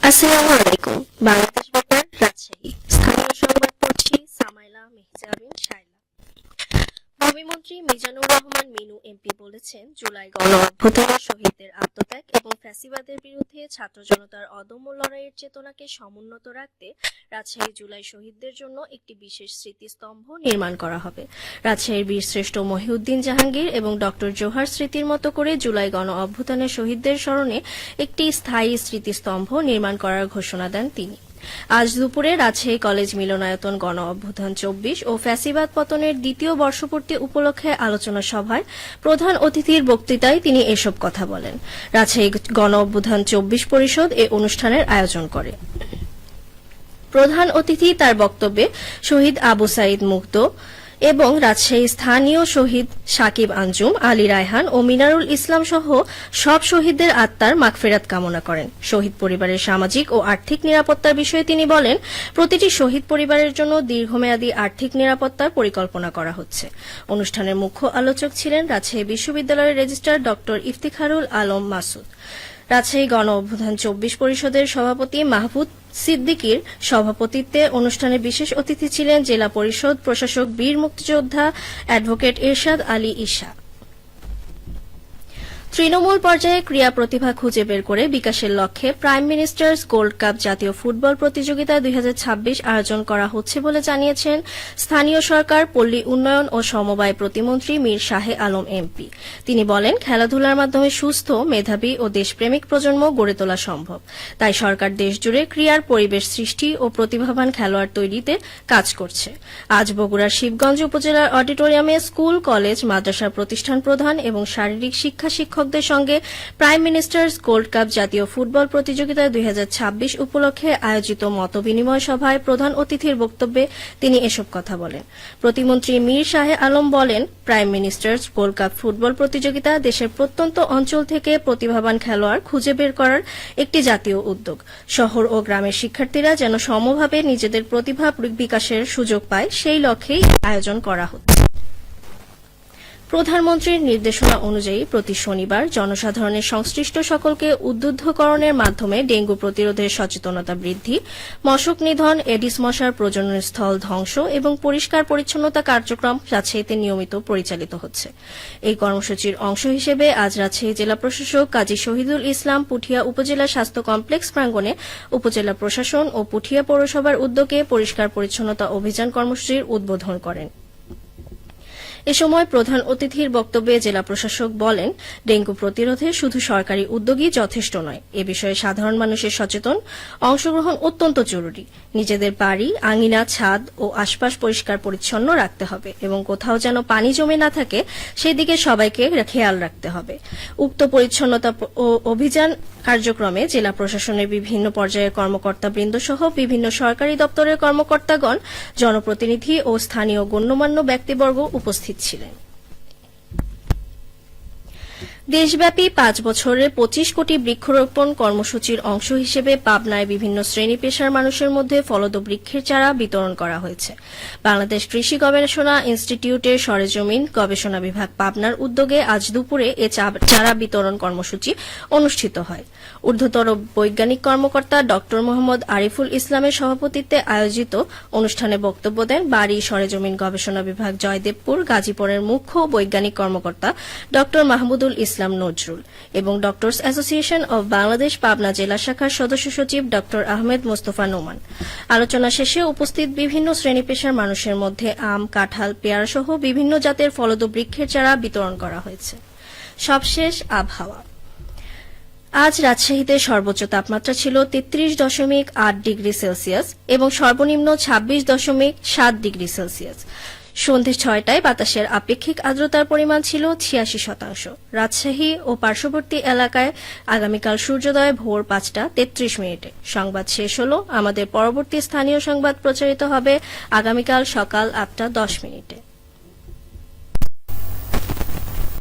আসসালামু আলাইকুম। বাংলাদেশ বেতার রাজশাহী। স্থানীয় সংবাদ পড়ছি সামাইলা মেহজাবিন শাইলা। ভূমিমন্ত্রী মিজানুর রহমান মিনু এমপি বলেছেন, জুলাই গণ-অভ্যুত্থানের শহীদদের আত্মত্যাগ এবং ফ্যাসিবাদের বিরুদ্ধে ছাত্র জনতার অদম্য লড়াইয়ের চেতনাকে সমুন্নত রাখতে রাজশাহী জুলাই শহীদদের জন্য একটি বিশেষ স্মৃতিস্তম্ভ নির্মাণ করা হবে। রাজশাহীর বীরশ্রেষ্ঠ মহিউদ্দিন জাহাঙ্গীর এবং ডক্টর জোহার স্মৃতির মতো করে জুলাই গণ-অভ্যুত্থানের শহীদদের স্মরণে একটি স্থায়ী স্মৃতিস্তম্ভ নির্মাণ করার ঘোষণা দেন তিনি। আজ দুপুরে রাজশাহী কলেজ মিলনায়তন গণ-অভ্যুত্থান ২৪ ও ফ্যাসিবাদ পতনের দ্বিতীয় বর্ষপূর্তি উপলক্ষে আলোচনা সভায় প্রধান অতিথির বক্তৃতায় তিনি এসব কথা বলেন। রাজশাহী গণ-অভ্যুত্থান ২৪ পরিষদ এ অনুষ্ঠানের আয়োজন করে। প্রধান অতিথি তার বক্তব্যে শহীদ আবু সাইদ মুগ্ধ এবং রাজশাহী স্থানীয় শহীদ সাকিব আঞ্জুম, আলী রায়হান ও মিনারুল ইসলাম সহ সব শহীদদের আত্মার মাগফিরাত কামনা করেন। শহীদ পরিবারের সামাজিক ও আর্থিক নিরাপত্তার বিষয়ে তিনি বলেন, প্রতিটি শহীদ পরিবারের জন্য দীর্ঘমেয়াদী আর্থিক নিরাপত্তার পরিকল্পনা করা হচ্ছে। অনুষ্ঠানের মুখ্য আলোচক ছিলেন রাজশাহী বিশ্ববিদ্যালয়ের রেজিস্ট্রার ড ইফতিখারুল আলম মাসুদ। রাজশাহী গণ-অভ্যুত্থান ২৪ পরিষদের সভাপতি মাহবুব সিদ্দিকীর সভাপতিত্বে অনুষ্ঠানে বিশেষ অতিথি ছিলেন জেলা পরিষদ প্রশাসক বীর মুক্তিযোদ্ধা অ্যাডভোকেট এরশাদ আলী ঈশা। তৃণমূল পর্যায়ে ক্রীড়া প্রতিভা খুঁজে বের করে বিকাশের লক্ষ্যে প্রাইম মিনিস্টার্স গোল্ড কাপ জাতীয় ফুটবল প্রতিযোগিতা ২০২৬ আয়োজন করা হচ্ছে বলে জানিয়েছেন স্থানীয় সরকার, পল্লী উন্নয়ন ও সমবায় প্রতিমন্ত্রী মীর শাহে আলম এমপি। তিনি বলেন, খেলাধুলার মাধ্যমে সুস্থ, মেধাবী ও দেশপ্রেমিক প্রজন্ম গড়ে তোলা সম্ভব। তাই সরকার দেশজুড়ে ক্রীড়ার পরিবেশ সৃষ্টি ও প্রতিভাবান খেলোয়াড় তৈরিতে কাজ করছে। আজ বগুড়ার শিবগঞ্জ উপজেলার অডিটোরিয়ামে স্কুল, কলেজ, মাদ্রাসার প্রতিষ্ঠান প্রধান এবং শারীরিক শিক্ষা শিক্ষকদের সঙ্গে প্রাইম মিনিস্টার্স গোল্ড কাপ জাতীয় ফুটবল প্রতিযোগিতা ২০২৬ উপলক্ষে আয়োজিত মতবিনিময় সভায় প্রধান অতিথির বক্তব্যে তিনি এসব কথা বলেন। প্রতিমন্ত্রী মীর শাহে আলম বলেন, prime ministers gold cup football প্রতিযোগিতা দেশের প্রত্যন্ত অঞ্চল থেকে প্রতিভাবান খেলোয়াড় খুঁজে বের করার একটি জাতীয় উদ্যোগ। শহর ও গ্রামের শিক্ষার্থীরা যেন সমভাবে নিজেদের প্রতিভা বিকাশের সুযোগ পায়, সেই লক্ষ্যেই আয়োজন করা হচ্ছে। প্রধানমন্ত্রীর নির্দেশনা অনুযায়ী প্রতি শনিবার জনসাধারণের সংশ্লিষ্ট সকলকে উদ্বুদ্ধকরণের মাধ্যমে ডেঙ্গু প্রতিরোধের সচেতনতা বৃদ্ধি, মশক নিধন, এডিস মশার প্রজননস্থল ধ্বংস এবং পরিষ্কার পরিচ্ছন্নতা কার্যক্রম রাজশাহীতে নিয়মিত পরিচালিত হচ্ছে। এই কর্মসূচির অংশ হিসেবে আজ রাজশাহী জেলা প্রশাসক কাজী শহীদুল ইসলাম পুঠিয়া উপজেলা স্বাস্থ্য কমপ্লেক্স প্রাঙ্গণে উপজেলা প্রশাসন ও পুঠিয়া পৌরসভার উদ্যোগে পরিষ্কার পরিচ্ছন্নতা অভিযান কর্মসূচির উদ্বোধন করেন। এ সময় প্রধান অতিথির বক্তব্যে জেলা প্রশাসক বলেন, ডেঙ্গু প্রতিরোধে শুধু সরকারি উদ্যোগই যথেষ্ট নয়, এ বিষয়ে সাধারণ মানুষের সচেতন অংশগ্রহণ অত্যন্ত জরুরি। নিজেদের বাড়ি, আঙিনা, ছাদ ও আশপাশ পরিষ্কার পরিচ্ছন্ন রাখতে হবে এবং কোথাও যেন পানি জমে না থাকে সেদিকে সবাইকে খেয়াল রাখতে হবে। উক্ত পরিচ্ছন্নতা ও অভিযান কার্যক্রমে জেলা প্রশাসনের বিভিন্ন পর্যায়ের কর্মকর্তাবৃন্দ সহ বিভিন্ন সরকারি দপ্তরের কর্মকর্তাগণ, জনপ্রতিনিধি ও স্থানীয় গণ্যমান্য ব্যক্তিবর্গ উপস্থিত ছিলেন। দেশব্যাপী ৫ বছরের ২৫ কোটি বৃক্ষরোপণ কর্মসূচির অংশ হিসেবে পাবনায় বিভিন্ন শ্রেণী পেশার মানুষের মধ্যে ফলদ বৃক্ষের চারা বিতরণ করা হয়েছে। বাংলাদেশ কৃষি গবেষণা ইনস্টিটিউটের সরেজমিন গবেষণা বিভাগ পাবনার উদ্যোগে আজ দুপুরে এ চারা বিতরণ কর্মসূচি অনুষ্ঠিত হয়। ঊর্ধ্বতর বৈজ্ঞানিক কর্মকর্তা ড মোহাম্মদ আরিফুল ইসলামের সভাপতিত্বে আয়োজিত অনুষ্ঠানে বক্তব্য দেন বাড়ি সরেজমিন গবেষণা বিভাগ জয়দেবপুর গাজীপুরের মুখ্য বৈজ্ঞানিক কর্মকর্তা ড মাহমুদুল ইসলাম নজরুল এবং doctors association of Bangladesh Pabna জেলা শাখার সদস্য সচিব ড আহমেদ মোস্তফা নোমান। আলোচনা শেষে উপস্থিত বিভিন্ন শ্রেণী পেশার মানুষের মধ্যে আম, কাঁঠাল, পেয়ারা সহ বিভিন্ন জাতের ফলদ বৃক্ষের চারা বিতরণ করা হয়েছে। সবশেষ আবহাওয়া। আজ রাজশাহীতে সর্বোচ্চ তাপমাত্রা ছিল ৩৩.৮ ডিগ্রি সেলসিয়াস এবং সর্বনিম্ন ২৬.৭ ডিগ্রি সেলসিয়াস। সন্ধে ৬টায় বাতাসের আপেক্ষিক আর্দ্রতার পরিমাণ ছিল ৮৬%। রাজশাহী ও পার্শ্ববর্তী এলাকায় আগামীকাল সূর্যোদয় ভোর ৫টা ৩৩ মিনিটে। সংবাদ শেষ হল। আমাদের পরবর্তী স্থানীয় সংবাদ প্রচারিত হবে আগামীকাল সকাল ৮টা ১০ মিনিটে।